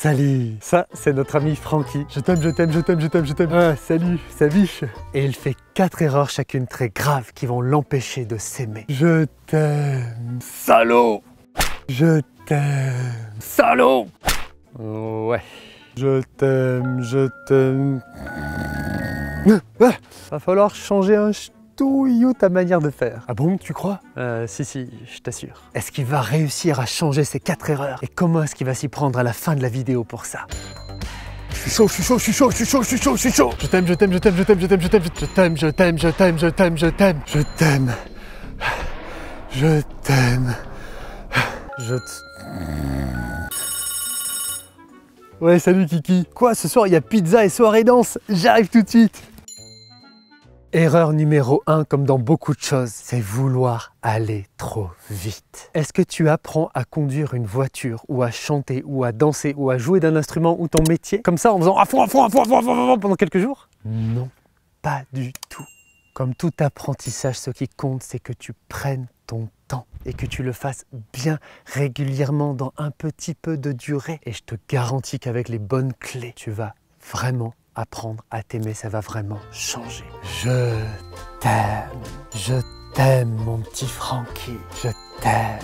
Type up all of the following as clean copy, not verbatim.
Salut. Ça, c'est notre ami Francky. Je t'aime, je t'aime, je t'aime, je t'aime, je t'aime. Ah, salut, sa biche. Et il fait 4 erreurs chacune très graves qui vont l'empêcher de s'aimer. Je t'aime, salaud. Je t'aime, salaud. Ouais. Je t'aime, je t'aime. Va falloir changer un ch'touillou ta manière de faire. Ah bon, tu crois? Si, je t'assure. Est-ce qu'il va réussir à changer ces 4 erreurs? Et comment est-ce qu'il va s'y prendre à la fin de la vidéo pour ça? Je suis chaud, je suis chaud, je suis chaud, je suis chaud, je suis chaud, je suis chaud. Je t'aime, je t'aime, je t'aime, je t'aime, je t'aime, je t'aime, je t'aime, je t'aime, je t'aime, je t'aime, je t'aime, je t'aime. Je t'aime. Je Ouais, salut Kiki. Quoi, ce soir il y a pizza et soirée danse? J'arrive tout de suite. Erreur numéro 1, comme dans beaucoup de choses, c'est vouloir aller trop vite. Est-ce que tu apprends à conduire une voiture, ou à chanter, ou à danser, ou à jouer d'un instrument, ou ton métier, comme ça en faisant à fond, à fond, à fond, à fond, à fond, à fond pendant quelques jours? Non, pas du tout. Comme tout apprentissage, ce qui compte, c'est que tu prennes ton temps et que tu le fasses bien régulièrement dans un petit peu de durée. Et je te garantis qu'avec les bonnes clés, tu vas vraiment apprendre à t'aimer, ça va vraiment changer. Je t'aime mon petit Francky. Je t'aime.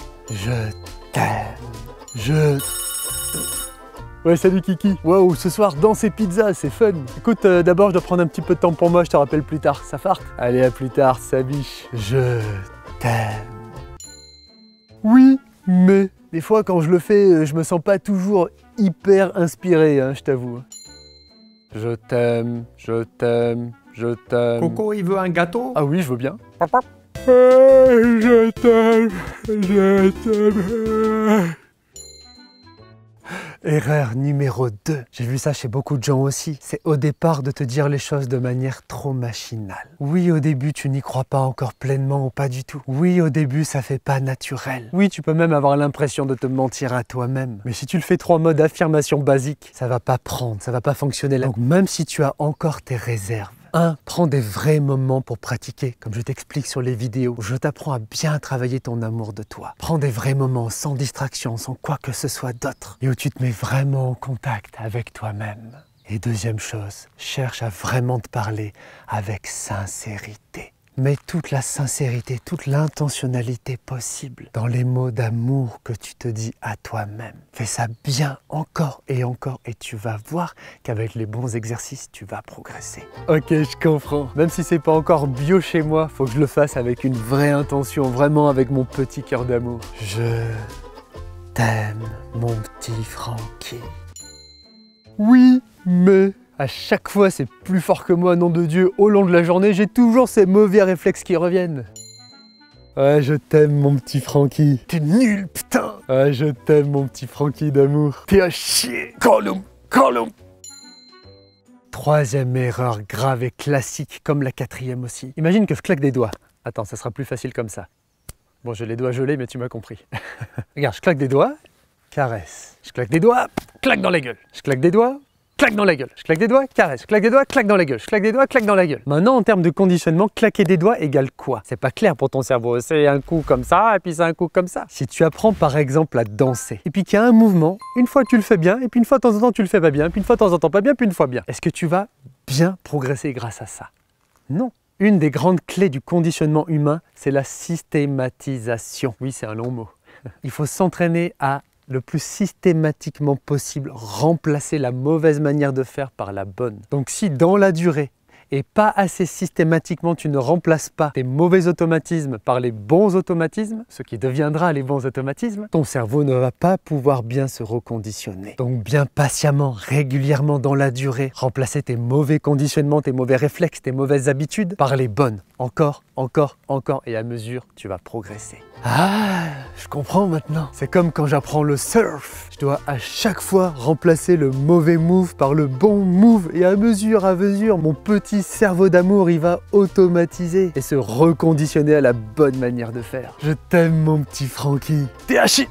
Ouais, salut Kiki. Waouh, ce soir, danse et pizza, c'est fun. Écoute, d'abord, je dois prendre un petit peu de temps pour moi, je te rappelle plus tard. Ça farte? Allez, à plus tard, sa biche. Je t'aime. Oui, mais des fois, quand je le fais, je me sens pas toujours hyper inspiré, hein, je t'avoue. Je t'aime, je t'aime, je t'aime. Coco, il veut un gâteau? Ah oui, je veux bien. Je t'aime, je t'aime. Erreur numéro 2. J'ai vu ça chez beaucoup de gens aussi. C'est au départ de te dire les choses de manière trop machinale. Oui, au début, tu n'y crois pas encore pleinement ou pas du tout. Oui, au début, ça fait pas naturel. Oui, tu peux même avoir l'impression de te mentir à toi-même. Mais si tu le fais trop en mode affirmation basique, ça va pas prendre, ça va pas fonctionner. Donc même si tu as encore tes réserves, 1. Prends des vrais moments pour pratiquer, comme je t'explique sur les vidéos, où je t'apprends à bien travailler ton amour de toi. Prends des vrais moments sans distraction, sans quoi que ce soit d'autre, et où tu te mets vraiment en contact avec toi-même. Et deuxième chose, cherche à vraiment te parler avec sincérité. Mets toute la sincérité, toute l'intentionnalité possible dans les mots d'amour que tu te dis à toi-même. Fais ça bien encore, et tu vas voir qu'avec les bons exercices, tu vas progresser. Ok, je comprends. Même si c'est pas encore bio chez moi, faut que je le fasse avec une vraie intention, vraiment avec mon petit cœur d'amour. Je t'aime, mon petit Francky. Oui, mais... à chaque fois, c'est plus fort que moi, nom de Dieu. Au long de la journée, j'ai toujours ces mauvais réflexes qui reviennent. Ouais, je t'aime, mon petit Francky. T'es nul, putain. Ouais, je t'aime, mon petit Francky d'amour. T'es à chier. Colum. Troisième erreur grave et classique, comme la 4e aussi. Imagine que je claque des doigts. Attends, ça sera plus facile comme ça. Bon, j'ai les doigts gelés, mais tu m'as compris. Regarde, je claque des doigts, caresse. Je claque des doigts, claque dans la gueule. Je claque des doigts, claque dans la gueule. Je claque des doigts, caresse. Je claque des doigts, claque dans la gueule. Je claque des doigts, claque dans la gueule. Maintenant, en termes de conditionnement, claquer des doigts égale quoi? C'est pas clair pour ton cerveau. C'est un coup comme ça, et puis c'est un coup comme ça. Si tu apprends par exemple à danser, et puis qu'il y a un mouvement, une fois tu le fais bien, et puis une fois de temps en temps tu le fais pas bien, puis une fois de temps en temps pas bien, puis une fois bien. Est-ce que tu vas bien progresser grâce à ça? Non. Une des grandes clés du conditionnement humain, c'est la systématisation. Oui, c'est un long mot. Il faut s'entraîner à le plus systématiquement possible, remplacer la mauvaise manière de faire par la bonne. Donc si dans la durée, et pas assez systématiquement, tu ne remplaces pas tes mauvais automatismes par les bons automatismes, ce qui deviendra les bons automatismes, ton cerveau ne va pas pouvoir bien se reconditionner. Donc bien patiemment, régulièrement dans la durée, remplacer tes mauvais conditionnements, tes mauvais réflexes, tes mauvaises habitudes par les bonnes. Encore, et à mesure, tu vas progresser. Ah, je comprends maintenant. C'est comme quand j'apprends le surf. Je dois à chaque fois remplacer le mauvais move par le bon move. Et à mesure, mon petit cerveau d'amour, il va automatiser et se reconditionner à la bonne manière de faire. Je t'aime, mon petit Francky. THI.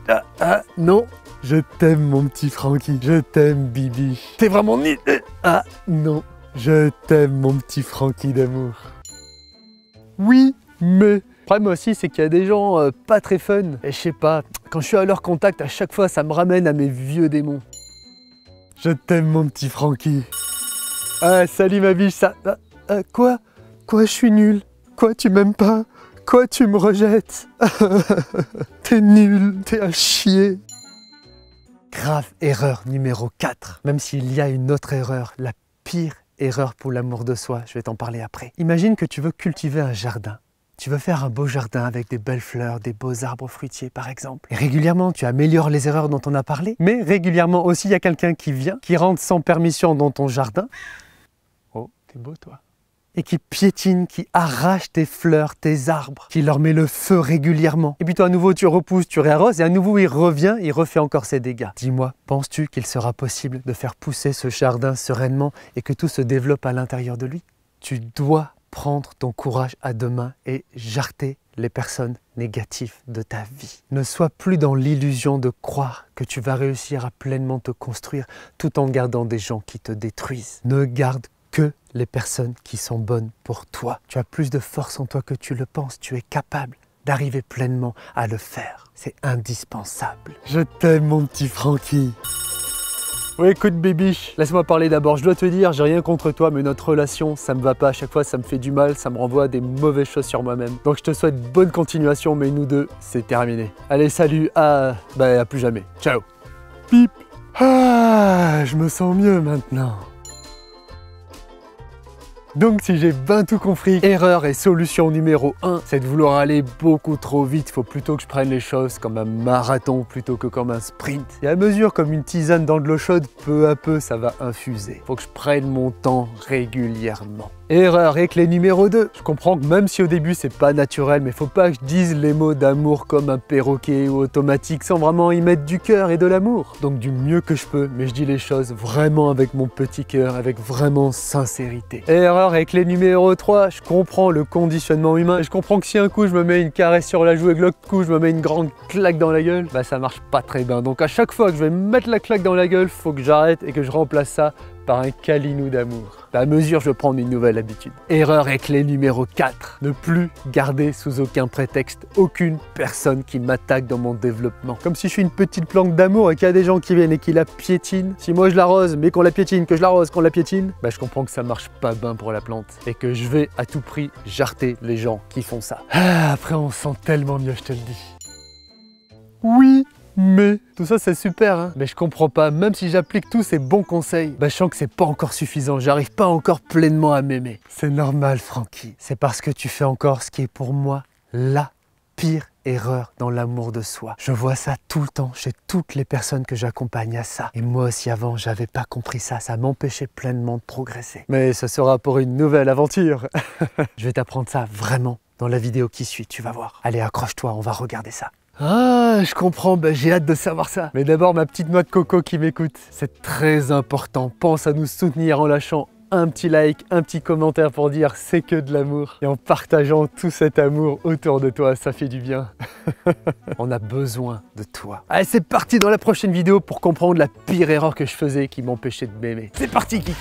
Non. Je t'aime, mon petit Francky. Je t'aime, Bibi. T'es vraiment nul. Ah, non. Je t'aime, mon petit Francky d'amour. Oui, mais... Le problème aussi, c'est qu'il y a des gens pas très fun. Et je sais pas, quand je suis à leur contact, à chaque fois, ça me ramène à mes vieux démons. Je t'aime mon petit Francky. Ah, salut ma biche, ça... Quoi? Quoi, je suis nul? Quoi, tu m'aimes pas? Quoi, tu me rejettes? T'es nul, t'es à chier. Grave erreur numéro 4. Même s'il y a une autre erreur, la pire erreur pour l'amour de soi, je vais t'en parler après. Imagine que tu veux cultiver un jardin. Tu veux faire un beau jardin avec des belles fleurs, des beaux arbres fruitiers par exemple. Et régulièrement, tu améliores les erreurs dont on a parlé, mais régulièrement aussi, il y a quelqu'un qui vient, qui rentre sans permission dans ton jardin. Oh, t'es beau toi. Et qui piétine, qui arrache tes fleurs, tes arbres, qui leur met le feu régulièrement. Et puis toi, à nouveau, tu repousses, tu réarroses, et à nouveau, il revient, il refait encore ses dégâts. Dis-moi, penses-tu qu'il sera possible de faire pousser ce jardin sereinement et que tout se développe à l'intérieur de lui? Tu dois prendre ton courage à deux mains et jarter les personnes négatives de ta vie. Ne sois plus dans l'illusion de croire que tu vas réussir à pleinement te construire tout en gardant des gens qui te détruisent. Ne garde que les personnes qui sont bonnes pour toi. Tu as plus de force en toi que tu le penses. Tu es capable d'arriver pleinement à le faire. C'est indispensable. Je t'aime mon petit Francky. Oui, écoute baby, laisse-moi parler d'abord. Je dois te dire, j'ai rien contre toi, mais notre relation, ça me va pas. À chaque fois, ça me fait du mal, ça me renvoie à des mauvaises choses sur moi-même. Donc je te souhaite bonne continuation, mais nous deux, c'est terminé. Allez, salut, à plus jamais. Ciao. Pip. Ah, je me sens mieux maintenant. Donc si j'ai bien tout compris, erreur et solution numéro 1, c'est de vouloir aller beaucoup trop vite. Il faut plutôt que je prenne les choses comme un marathon plutôt que comme un sprint. Et à mesure comme une tisane dans de l'eau chaude, peu à peu ça va infuser. Il faut que je prenne mon temps régulièrement. Erreur et clé numéro 2. Je comprends que même si au début c'est pas naturel, mais faut pas que je dise les mots d'amour comme un perroquet ou automatique sans vraiment y mettre du cœur et de l'amour. Donc du mieux que je peux, mais je dis les choses vraiment avec mon petit cœur, avec vraiment sincérité. Erreur et clé numéro 3. Je comprends le conditionnement humain et je comprends que si un coup je me mets une caresse sur la joue et que l'autre coup je me mets une grande claque dans la gueule, bah ça marche pas très bien. Donc à chaque fois que je vais me mettre la claque dans la gueule, faut que j'arrête et que je remplace ça par un câlinou d'amour. À mesure, je vais prendre une nouvelle habitude. Erreur et clé numéro 4. Ne plus garder sous aucun prétexte aucune personne qui m'attaque dans mon développement. Comme si je suis une petite plante d'amour et qu'il y a des gens qui viennent et qui la piétinent. Si moi je l'arrose, mais qu'on la piétine, que je l'arrose, qu'on la piétine, bah je comprends que ça marche pas bien pour la plante. Et que je vais à tout prix jarter les gens qui font ça. Ah, après on se sent tellement mieux, je te le dis. Oui. Mais tout ça c'est super hein. Mais je comprends pas, même si j'applique tous ces bons conseils, bah je sens que c'est pas encore suffisant, j'arrive pas encore pleinement à m'aimer. C'est normal Francky, c'est parce que tu fais encore ce qui est pour moi la pire erreur dans l'amour de soi. Je vois ça tout le temps chez toutes les personnes que j'accompagne à ça. Et moi aussi avant, j'avais pas compris ça, ça m'empêchait pleinement de progresser. Mais ce sera pour une nouvelle aventure. Je vais t'apprendre ça vraiment dans la vidéo qui suit, tu vas voir. Allez accroche-toi, on va regarder ça. Ah, je comprends, bah, j'ai hâte de savoir ça. Mais d'abord, ma petite noix de coco qui m'écoute. C'est très important. Pense à nous soutenir en lâchant un petit like, un petit commentaire pour dire c'est que de l'amour. Et en partageant tout cet amour autour de toi, ça fait du bien. On a besoin de toi. Allez, c'est parti dans la prochaine vidéo pour comprendre la pire erreur que je faisais qui m'empêchait de m'aimer. C'est parti, Kiki!